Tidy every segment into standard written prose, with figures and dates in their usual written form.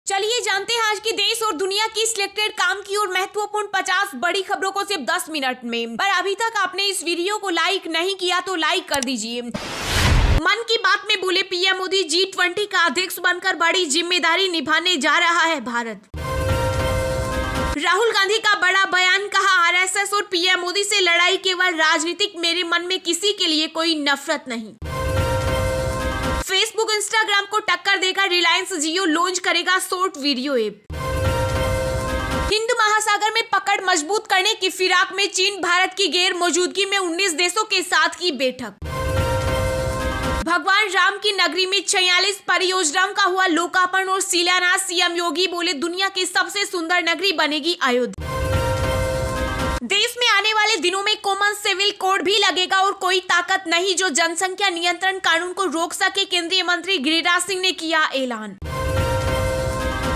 चलिए जानते हैं आज की देश और दुनिया की सिलेक्टेड काम की और महत्वपूर्ण 50 बड़ी खबरों को सिर्फ 10 मिनट में। पर अभी तक आपने इस वीडियो को लाइक नहीं किया तो लाइक कर दीजिए। मन की बात में बोले पीएम मोदी, G20 का अध्यक्ष बनकर बड़ी जिम्मेदारी निभाने जा रहा है भारत। राहुल गांधी का बड़ा बयान, कहा आरएसएस और पीएम मोदी से लड़ाई केवल राजनीतिक, मेरे मन में किसी के लिए कोई नफरत नहीं। फेसबुक इंस्टाग्राम को टक्कर देगा, रिलायंस जियो लॉन्च करेगा शॉर्ट वीडियो ऐप। हिंद महासागर में पकड़ मजबूत करने की फिराक में चीन भारत की गैर मौजूदगी में 19 देशों के साथ की बैठक। भगवान राम की नगरी में 46 परियोजनाओं का हुआ लोकार्पण और शिलान्यास। सीएम योगी बोले दुनिया की सबसे सुंदर नगरी बनेगी अयोध्या। देश में आने वाले दिनों में कॉमन सिविल कोड भी लगेगा और कोई ताकत नहीं जो जनसंख्या नियंत्रण कानून को रोक सके, केंद्रीय मंत्री गिरिराज सिंह ने किया ऐलान।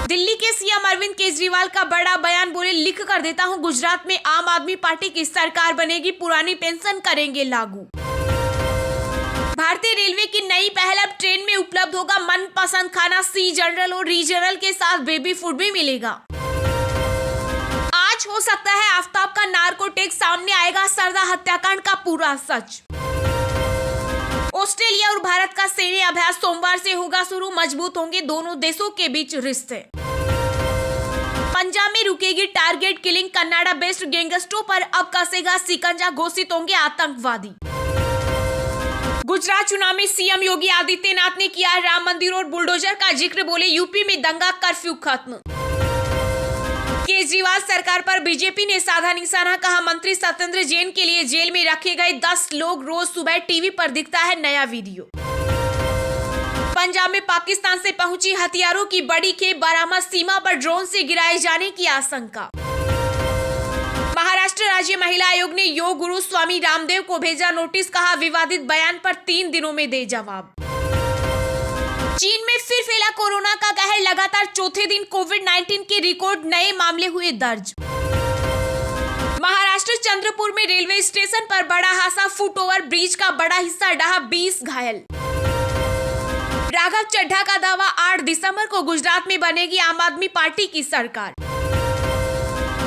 दिल्ली के सीएम अरविंद केजरीवाल का बड़ा बयान, बोले लिख कर देता हूं, गुजरात में आम आदमी पार्टी की सरकार बनेगी, पुरानी पेंशन करेंगे लागू। भारतीय रेलवे की नई पहल, अब ट्रेन में उपलब्ध होगा मनपसंद खाना, सी जनरल और रीजनल के साथ बेबी फूड भी मिलेगा। आज हो सकता है आफ्ताब का नार्कोटिक्स सामने आएगा, सरदा हत्याकांड का पूरा सच। ऑस्ट्रेलिया और भारत का सैन्य अभ्यास सोमवार से होगा शुरू, मजबूत होंगे दोनों देशों के बीच रिश्ते। पंजाब में रुकेगी टारगेट किलिंग, कनाडा बेस्ड गैंगस्टरों पर अब कसेगा शिकंजा, घोषित होंगे आतंकवादी। गुजरात चुनाव में सीएम योगी आदित्यनाथ ने किया राम मंदिर और बुलडोजर का जिक्र, बोले यूपी में दंगा कर्फ्यू खत्म। केजरीवाल सरकार पर बीजेपी ने साधा निशाना, कहा मंत्री सत्येंद्र जैन के लिए जेल में रखे गए 10 लोग, रोज सुबह टीवी पर दिखता है नया वीडियो। पंजाब में पाकिस्तान से पहुंची हथियारों की बड़ी खेप बरामद, सीमा पर ड्रोन से गिराए जाने की आशंका। महाराष्ट्र राज्य महिला आयोग ने योग गुरु स्वामी रामदेव को भेजा नोटिस, कहा विवादित बयान पर 3 दिनों में दे जवाब। चीन में फिर फैला कोरोना का कहर, लगातार चौथे दिन कोविड-19 के रिकॉर्ड नए मामले हुए दर्ज। महाराष्ट्र चंद्रपुर में रेलवे स्टेशन पर बड़ा हादसा, फुट ओवर ब्रिज का बड़ा हिस्सा ढहा, 20 घायल। राघव चड्ढा का दावा, 8 दिसंबर को गुजरात में बनेगी आम आदमी पार्टी की सरकार।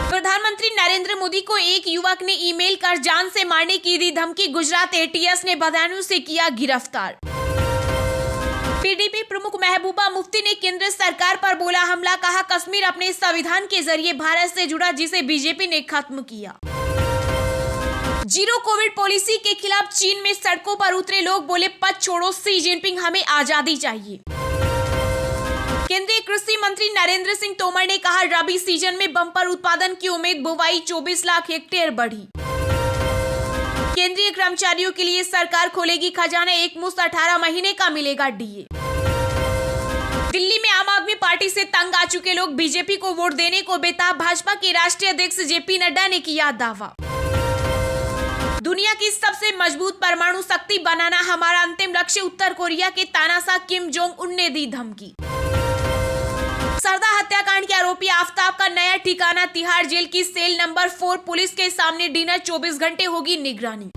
प्रधानमंत्री नरेंद्र मोदी को एक युवक ने ईमेल कर जान से मारने की दी धमकी, गुजरात एटीएस ने बदायूं से किया गिरफ्तार। पीडीपी प्रमुख महबूबा मुफ्ती ने केंद्र सरकार पर बोला हमला, कहा कश्मीर अपने संविधान के जरिए भारत से जुड़ा, जिसे बीजेपी ने खत्म किया। जीरो कोविड पॉलिसी के खिलाफ चीन में सड़कों पर उतरे लोग, बोले पद छोड़ो शी जिनपिंग, हमें आजादी चाहिए। केंद्रीय कृषि मंत्री नरेंद्र सिंह तोमर ने कहा रबी सीजन में बम्पर उत्पादन की उम्मीद, बुवाई 24 लाख हेक्टेयर बढ़ी। केंद्रीय कर्मचारियों के लिए सरकार खोलेगी खजाना, एक मुश्त 18 महीने का मिलेगा डीए। दिल्ली में आम आदमी पार्टी से तंग आ चुके लोग बीजेपी को वोट देने को बेताब, भाजपा के राष्ट्रीय अध्यक्ष जेपी नड्डा ने किया दावा। दुनिया की सबसे मजबूत परमाणु शक्ति बनाना हमारा अंतिम लक्ष्य, उत्तर कोरिया के तानाशाह किम जोंग उन ने दी धमकी। सरदा हत्याकांड के आरोपी आफ्ताब का नया ठिकाना तिहाड़ जेल की सेल नंबर 4, पुलिस के सामने डिनर, 24 घंटे होगी निगरानी।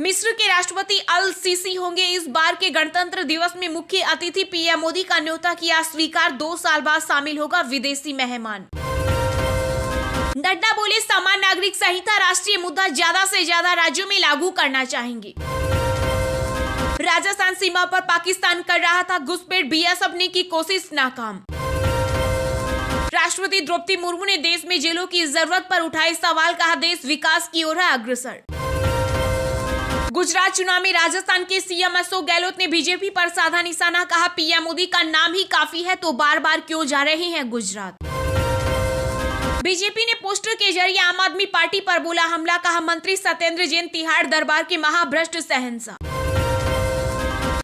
मिस्र के राष्ट्रपति अल सीसी होंगे इस बार के गणतंत्र दिवस में मुख्य अतिथि, पीएम मोदी का न्योता किया स्वीकार, 2 साल बाद शामिल होगा विदेशी मेहमान। नड्डा बोले समान नागरिक संहिता राष्ट्रीय मुद्दा, ज्यादा से ज्यादा राज्यों में लागू करना चाहेंगे। राजस्थान सीमा पर पाकिस्तान कर रहा था घुसपैठ, बीएसएफ ने की कोशिश नाकाम। राष्ट्रपति द्रौपदी मुर्मू ने देश में जेलों की जरूरत पर उठाए सवाल, कहा देश विकास की ओर है अग्रसर। गुजरात चुनाव में राजस्थान के सीएम अशोक गहलोत ने बीजेपी पर साधा निशाना, कहा पीएम मोदी का नाम ही काफी है तो बार बार क्यों जा रहे हैं गुजरात। बीजेपी ने पोस्टर के जरिए आम आदमी पार्टी पर बोला हमला, कहा मंत्री सत्येंद्र जैन तिहाड़ दरबार के महाभ्रष्ट शहंशाह।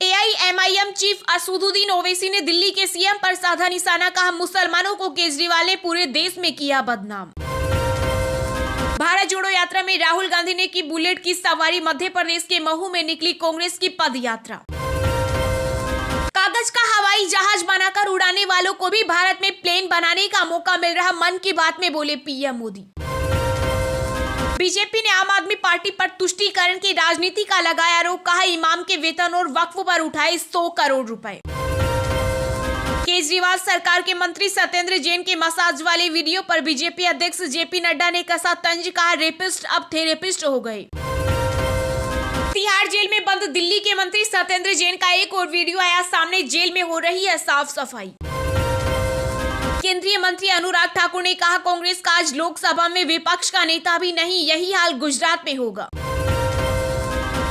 एआईएमआईएम चीफ असदुद्दीन ओवैसी ने दिल्ली के सीएम पर साधा निशाना, कहा मुसलमानों को केजरीवाल ने पूरे देश में किया बदनाम। भारत जोड़ो यात्रा में राहुल गांधी ने की बुलेट की सवारी, मध्य प्रदेश के महू में निकली कांग्रेस की पद यात्रा। कागज का हवाई जहाज बनाकर उड़ाने वालों को भी भारत में प्लेन बनाने का मौका मिल रहा, मन की बात में बोले पीएम मोदी। बीजेपी ने आम आदमी पार्टी पर तुष्टीकरण की राजनीति का लगाया आरोप, कहा इमाम के वेतन और वक्फ पर उठाए 100 करोड़ रुपए। केजरीवाल सरकार के मंत्री सत्येंद्र जैन के मसाज वाले वीडियो पर बीजेपी अध्यक्ष जेपी नड्डा ने कसा तंज, कहा रेपिस्ट अब थेरेपिस्ट हो गए। तिहाड़ जेल में बंद दिल्ली के मंत्री सत्येंद्र जैन का एक और वीडियो आया सामने। जेल में हो रही है साफ सफाई। केंद्रीय मंत्री अनुराग ठाकुर ने कहा कांग्रेस का आज लोकसभा में विपक्ष का नेता भी नहीं, यही हाल गुजरात में होगा।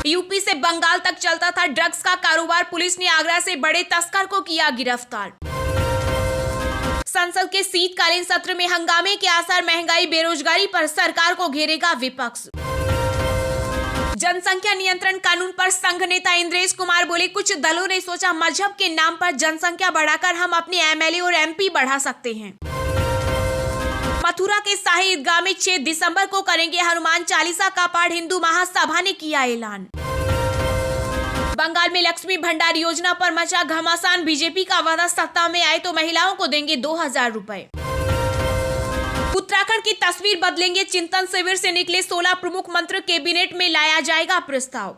यूपी से बंगाल तक चलता था ड्रग्स का कारोबार, पुलिस ने आगरा से बड़े तस्कर को किया गिरफ्तार। संसद के शीतकालीन सत्र में हंगामे के आसार, महंगाई बेरोजगारी पर सरकार को घेरेगा विपक्ष। जनसंख्या नियंत्रण कानून पर संघ नेता इंद्रेश कुमार बोले कुछ दलों ने सोचा मजहब के नाम पर जनसंख्या बढ़ाकर हम अपने एमएलए और एमपी बढ़ा सकते हैं। मथुरा के शाही ईदगाह में 6 दिसंबर को करेंगे हनुमान चालीसा का पाठ, हिंदू महासभा ने किया ऐलान। बंगाल में लक्ष्मी भंडार योजना पर मचा घमासान, बीजेपी का वादा सत्ता में आए तो महिलाओं को देंगे 2000 रुपए। उत्तराखंड की तस्वीर बदलेंगे, चिंतन शिविर से निकले 16 प्रमुख मंत्री, कैबिनेट में लाया जाएगा प्रस्ताव।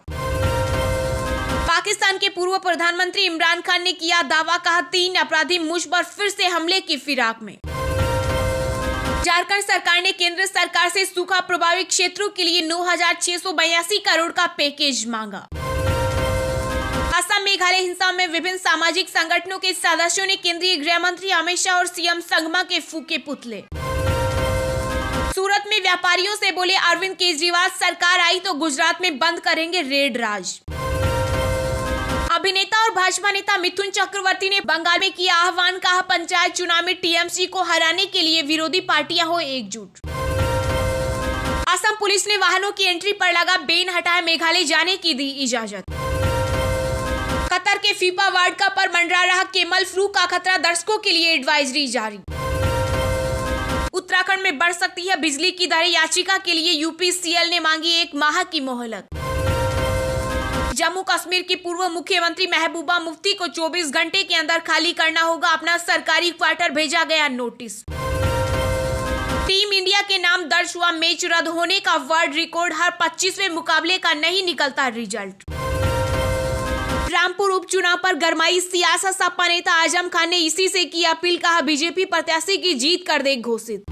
पाकिस्तान के पूर्व प्रधानमंत्री इमरान खान ने किया दावा, कहा 3 अपराधी मुझ पर फिर से हमले की फिराक में। झारखंड सरकार ने केंद्र सरकार से सूखा प्रभावित क्षेत्रों के लिए 9682 करोड़ का पैकेज मांगा। असम मेघालय हिंसा में विभिन्न सामाजिक संगठनों के सदस्यों ने केंद्रीय गृह मंत्री अमित शाह और सीएम संगमा के फूके पुतले। सूरत में व्यापारियों से बोले अरविंद केजरीवाल सरकार आई तो गुजरात में बंद करेंगे रेड राज। अभिनेता और भाजपा नेता मिथुन चक्रवर्ती ने बंगाल में किया आह्वान, कहा पंचायत चुनाव में टीएमसी को हराने के लिए विरोधी पार्टियां हो एकजुट। असम पुलिस ने वाहनों की एंट्री पर लगा बैन हटाया, मेघालय जाने की दी इजाजत। कतर के फीफा वर्ल्ड कप पर मंडरा रहा केमल फ्लू का खतरा, दर्शकों के लिए एडवाइजरी जारी। उत्तराखंड में बढ़ सकती है बिजली की दरें, याचिका के लिए यूपीसीएल ने मांगी 1 माह की मोहलत। जम्मू कश्मीर की पूर्व मुख्यमंत्री महबूबा मुफ्ती को 24 घंटे के अंदर खाली करना होगा अपना सरकारी क्वार्टर, भेजा गया नोटिस। टीम इंडिया के नाम दर्ज हुआ, मैच रद्द होने का वर्ल्ड रिकॉर्ड, हर 25वें मुकाबले का नहीं निकलता रिजल्ट। रामपुर उपचुनाव पर गरमाई सियासत, सपा नेता आजम खान ने इसी से की अपील, कहा बीजेपी प्रत्याशी की जीत कर दे घोषित।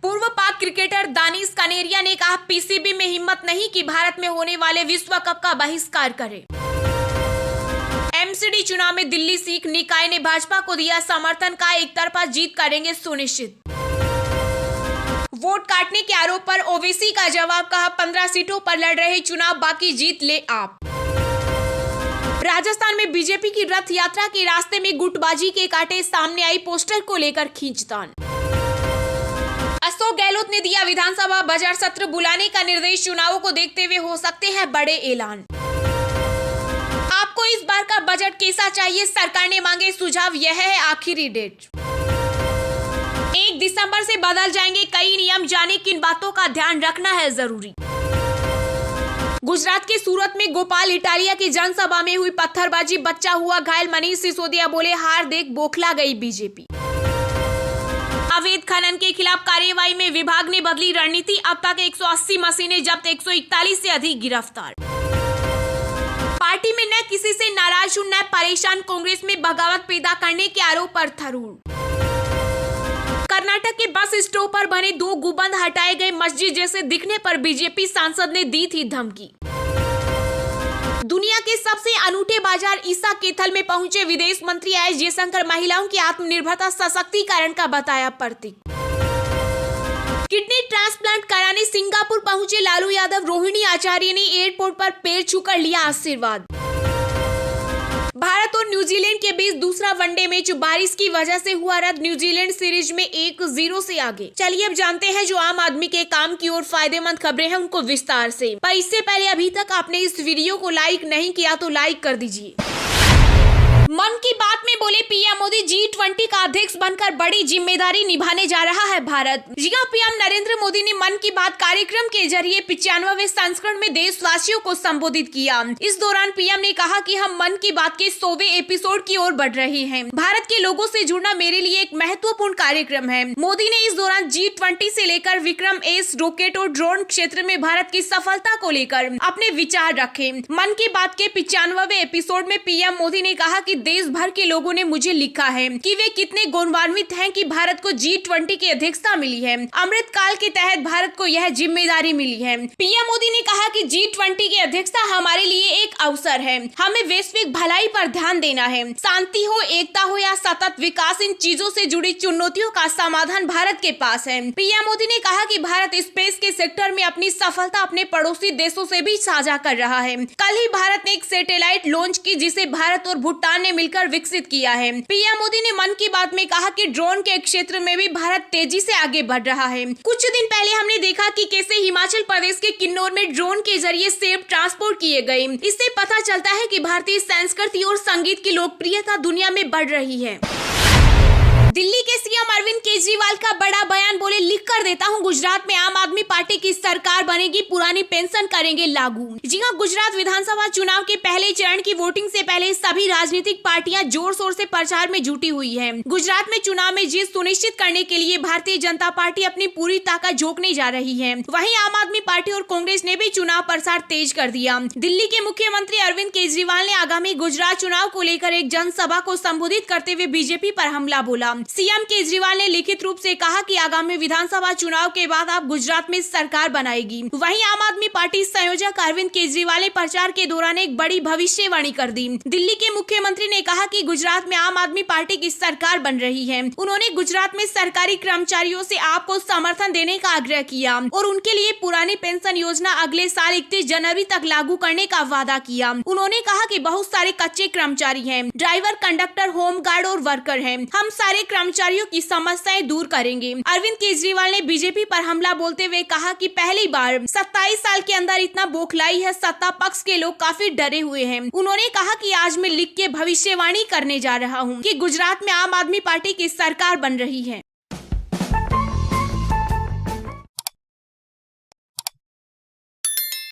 पूर्व पाक क्रिकेटर दानिश कनेरिया ने कहा पीसीबी में हिम्मत नहीं कि भारत में होने वाले विश्व कप का बहिष्कार करे। एमसीडी चुनाव में दिल्ली सिख निकाय ने भाजपा को दिया समर्थन, का एक तरफा जीत करेंगे सुनिश्चित। वोट काटने के आरोप पर ओवैसी का जवाब, कहा 15 सीटों पर लड़ रहे चुनाव, बाकी जीत ले आप। राजस्थान में बीजेपी की रथ यात्रा के रास्ते में गुटबाजी के कांटे, सामने आई पोस्टर को लेकर खींचतान। अशोक गहलोत ने दिया विधानसभा बजट सत्र बुलाने का निर्देश, चुनावों को देखते हुए हो सकते हैं बड़े ऐलान। आपको इस बार का बजट कैसा चाहिए, सरकार ने मांगे सुझाव, यह है आखिरी डेट। 1 दिसंबर से बदल जाएंगे कई नियम, जाने किन बातों का ध्यान रखना है जरूरी। गुजरात के सूरत में गोपाल इटालिया की जनसभा में हुई पत्थरबाजी, बच्चा हुआ घायल, मनीष सिसोदिया बोले हार देख बौखला गई बीजेपी। अवैध खनन के खिलाफ कार्यवाही में विभाग ने बदली रणनीति, अब तक 180 मशीनें जब्त, 141 से अधिक गिरफ्तार। पार्टी में न किसी से नाराज हूं न परेशान, कांग्रेस में बगावत पैदा करने के आरोप पर थरूर। कर्नाटक के बस स्टॉप पर बने 2 गुंबद हटाए गए, मस्जिद जैसे दिखने पर बीजेपी सांसद ने दी थी धमकी। दुनिया के सबसे अनूठे बाजार ईसा केथल में पहुंचे विदेश मंत्री एस जयशंकर, महिलाओं की आत्मनिर्भरता सशक्तिकरण का बताया प्रतीक। किडनी ट्रांसप्लांट कराने सिंगापुर पहुंचे लालू यादव, रोहिणी आचार्य ने एयरपोर्ट पर पैर छूकर लिया आशीर्वाद। भारत और न्यूजीलैंड के बीच दूसरा वनडे मैच बारिश की वजह से हुआ रद्द, न्यूजीलैंड सीरीज में 1-0 से आगे। चलिए अब जानते हैं जो आम आदमी के काम की और फायदेमंद खबरें हैं उनको विस्तार से। पर इससे पहले अभी तक आपने इस वीडियो को लाइक नहीं किया तो लाइक कर दीजिए। मन की बात में बोले पीएम मोदी G20 का अध्यक्ष बनकर बड़ी जिम्मेदारी निभाने जा रहा है भारत। जी हां, पीएम नरेंद्र मोदी ने मन की बात कार्यक्रम के जरिए 95वें संस्करण में देशवासियों को संबोधित किया। इस दौरान पीएम ने कहा कि हम मन की बात के 100वें एपिसोड की ओर बढ़ रहे हैं। भारत के लोगों से जुड़ना मेरे लिए एक महत्वपूर्ण कार्यक्रम है। मोदी ने इस दौरान G20 से लेकर विक्रम एस रॉकेट और ड्रोन क्षेत्र में भारत की सफलता को लेकर अपने विचार रखे। मन की बात के 95वें एपिसोड में पीएम मोदी ने कहा कि देश भर के लोगों ने मुझे लिखा है कि वे कितने गौरवान्वित हैं कि भारत को G20 की अध्यक्षता मिली है। अमृत काल के तहत भारत को यह जिम्मेदारी मिली है। पीएम मोदी ने कहा कि G20 की अध्यक्षता हमारे लिए एक अवसर है। हमें वैश्विक भलाई पर ध्यान देना है। शांति हो, एकता हो या सतत विकास, इन चीजों से जुड़ी चुनौतियों का समाधान भारत के पास है। पीएम मोदी ने कहा कि भारत स्पेस के सेक्टर में अपनी सफलता अपने पड़ोसी देशों से भी साझा कर रहा है। कल ही भारत ने एक सैटेलाइट लॉन्च की जिसे भारत और भूटान ने मिलकर विकसित किया है। पीएम मोदी ने मन की बात में कहा कि ड्रोन के क्षेत्र में भी भारत तेजी से आगे बढ़ रहा है। कुछ दिन पहले हमने देखा कि कैसे हिमाचल प्रदेश के किन्नौर में ड्रोन के जरिए सेब ट्रांसपोर्ट किए गए। इससे पता चलता है कि भारतीय संस्कृति और संगीत की लोकप्रियता दुनिया में बढ़ रही है। दिल्ली के सीएम अरविंद केजरीवाल का बड़ा बयान, बोले लिख कर देता हूं, गुजरात में आम आदमी पार्टी की सरकार बनेगी, पुरानी पेंशन करेंगे लागू। जी हां, गुजरात विधानसभा चुनाव के पहले चरण की वोटिंग से पहले सभी राजनीतिक पार्टियां जोर शोर से प्रचार में जुटी हुई है। गुजरात में चुनाव में जीत सुनिश्चित करने के लिए भारतीय जनता पार्टी अपनी पूरी ताकत झोंकने जा रही है। वहीं आम आदमी पार्टी और कांग्रेस ने भी चुनाव प्रचार तेज कर दिया। दिल्ली के मुख्यमंत्री अरविंद केजरीवाल ने आगामी गुजरात चुनाव को लेकर एक जनसभा को संबोधित करते हुए बीजेपी पर हमला बोला। सीएम केजरीवाल ने लिखित रूप से कहा कि आगामी विधानसभा चुनाव के बाद आप गुजरात में सरकार बनाएगी। वहीं आम आदमी पार्टी संयोजक अरविंद केजरीवाल ने प्रचार के दौरान एक बड़ी भविष्यवाणी कर दी। दिल्ली के मुख्यमंत्री ने कहा कि गुजरात में आम आदमी पार्टी की सरकार बन रही है। उन्होंने गुजरात में सरकारी कर्मचारियों से आपको समर्थन देने का आग्रह किया और उनके लिए पुरानी पेंशन योजना अगले साल 31 जनवरी तक लागू करने का वादा किया। उन्होंने कहा कि बहुत सारे कच्चे कर्मचारी हैं, ड्राइवर, कंडक्टर, होमगार्ड और वर्कर हैं। हम सारे कर्मचारियों की समस्याएं दूर करेंगे। अरविंद केजरीवाल ने बीजेपी पर हमला बोलते हुए कहा कि पहली बार 27 साल के अंदर इतना बौखलाई है, सत्ता पक्ष के लोग काफी डरे हुए हैं। उन्होंने कहा कि आज मैं लिख के भविष्यवाणी करने जा रहा हूं कि गुजरात में आम आदमी पार्टी की सरकार बन रही है।